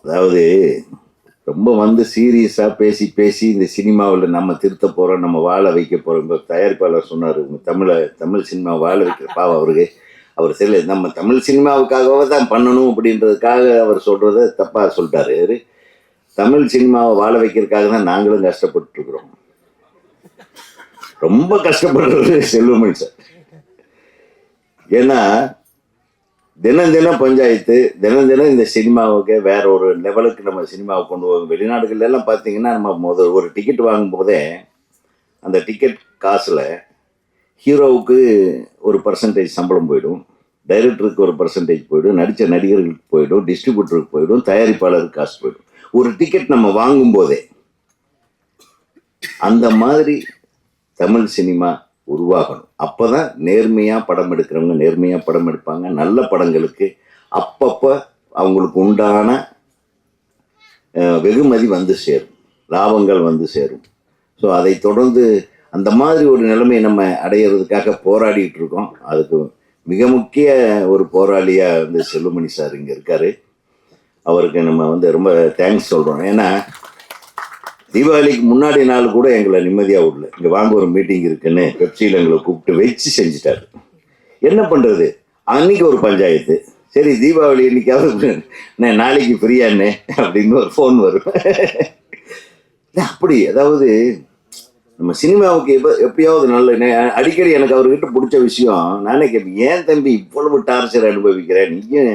அதாவது ரொம்ப சீரியஸா பேசி பேசி இந்த சினிமாவில் நம்ம திருத்த போறோம், நம்ம வாழ வைக்க போறோம். இப்போ தயாரிப்பாளர் சொன்னார், தமிழ் சினிமா வாழ வைக்கிற பாவம் அவருக்கு. அவர் சரி நம்ம தமிழ் சினிமாவுக்காகவே தான் பண்ணணும் அப்படின்றதுக்காக அவர் சொல்றத தப்பா சொல்லிட்டாரு. தமிழ் சினிமாவை வாழ வைக்கிறதுக்காக தான் நாங்களும் கஷ்டப்பட்டு இருக்கிறோம். ரொம்ப கஷ்டப்படுறது செல்வமணி சார். ஏன்னா தினம் தினம் பஞ்சாயத்து, தினம் தினம் இந்த சினிமாவுக்கு வேற ஒரு லெவலுக்கு நம்ம சினிமாவை கொண்டு போவோம். வெளிநாடுகள்ல எல்லாம் பார்த்தீங்கன்னா நம்ம ஒரு டிக்கெட் வாங்கும் போதே அந்த டிக்கெட் காசில் ஹீரோவுக்கு ஒரு பர்சன்டேஜ் சம்பளம் போயிடும், டைரக்டருக்கு ஒரு பர்சன்டேஜ் போயிடும், நடித்த நடிகர்களுக்கு போயிடும், டிஸ்ட்ரிபியூட்டருக்கு போயிடும், தயாரிப்பாளருக்கு காசு போயிடும். ஒரு டிக்கெட் நம்ம வாங்கும் போதே அந்த மாதிரி தமிழ் சினிமா உருவாகணும். அப்போதான் நேர்மையாக படம் எடுக்கிறவங்க நேர்மையாக படம் எடுப்பாங்க. நல்ல படங்களுக்கு அப்பப்போ அவங்களுக்கு உண்டான வெகுமதி வந்து சேரும், லாபங்கள் வந்து சேரும். ஸோ அதை தொடர்ந்து அந்த மாதிரி ஒரு நிலைமை நம்ம அடையிறதுக்காக போராடிட்டு இருக்கோம். அதுக்கு மிக முக்கிய ஒரு போராளியாக செல்வமணி சார் இங்கே இருக்கார். அவருக்கு நம்ம ரொம்ப தேங்க்ஸ் சொல்கிறோம். ஏன்னா தீபாவளிக்கு முன்னாடி நாள் கூட எங்களை நிம்மதியாக விடல. இங்கே வாங்க ஒரு மீட்டிங் இருக்குன்னு பெப்சியில் எங்களை கூப்பிட்டு வச்சு செஞ்சுட்டாரு. என்ன பண்ணுறது, அன்னைக்கு ஒரு பஞ்சாயத்து. சரி தீபாவளி இன்னைக்காவது நாளைக்கு ஃப்ரீயானே அப்படின்னு ஒரு ஃபோன் வரும். அப்படி அதாவது நம்ம சினிமாவுக்கு எப்பயாவது நல்ல அடிக்கடி எனக்கு அவர்கிட்ட பிடிச்ச விஷயம், நானே கேட்பேன், ஏன் தம்பி இவ்வளவு டார்ச்சர் அனுபவிக்கிறேன், நீயும்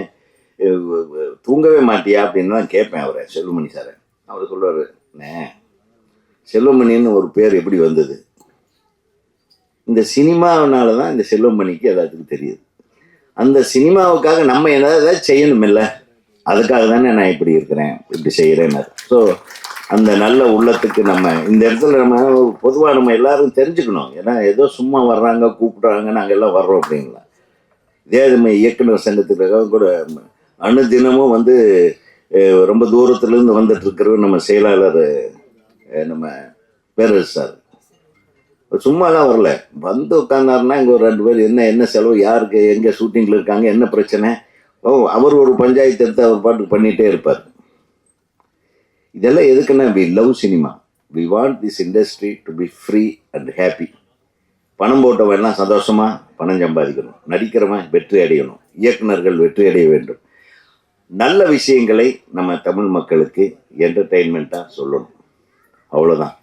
தூங்கவே மாட்டியா அப்படின்னு தான் கேட்பேன் அவரை, செல்வமணி சாரை. அவர் சொல்லுவார், செல்வமணின்னு ஒரு பேர் எப்படி வந்தது, இந்த சினிமாவினால தான் இந்த செல்வமணிக்கு எல்லாத்துக்கும் தெரியுது. அந்த சினிமாவுக்காக நம்ம ஏதாவது செய்யணும் இல்லை, அதுக்காக தானே நான் இப்படி இருக்கிறேன், இப்படி செய்கிறேன்னு. ஸோ அந்த நல்ல உள்ளத்துக்கு நம்ம இந்த இடத்துல நம்ம பொதுவாக நம்ம எல்லாரும் தெரிஞ்சுக்கணும். ஏன்னா ஏதோ சும்மா வர்றாங்க கூப்பிட்றாங்க நாங்கள் எல்லாம் வர்றோம் அப்படிங்களா. இதே நம்ம இயக்குனர் சங்கத்துக்காக கூட அணுதினமும் ரொம்ப தூரத்துலேருந்து வந்துட்டு இருக்கிறவர் நம்ம செயலாளர் நம்ம பேரரசு சார் சும்மாலாம் வரல, வந்து உட்காந்தாருன்னா இங்கே ஒரு 2 பேர் என்ன செலவு, யாருக்கு எங்கே ஷூட்டிங்கில் இருக்காங்க, என்ன பிரச்சனை, அவர் ஒரு பஞ்சாயத்து எடுத்து அவர் பாட்டுக்கு பண்ணிகிட்டே இருப்பார். இதெல்லாம் எதுக்குன்னா, we love cinema, we want this industry to be free and happy. பணம் போட்டவெல்லாம் சந்தோஷமாக பணம் சம்பாதிக்கணும், நடிக்கிறவன் வெற்றி அடையணும், இயக்குநர்கள் வெற்றி அடைய வேண்டும். நல்ல விஷயங்களை நம்ம தமிழ் மக்களுக்கு என்டர்டெயின்மெண்ட்டாக சொல்லணும், அவ்வளோதான்.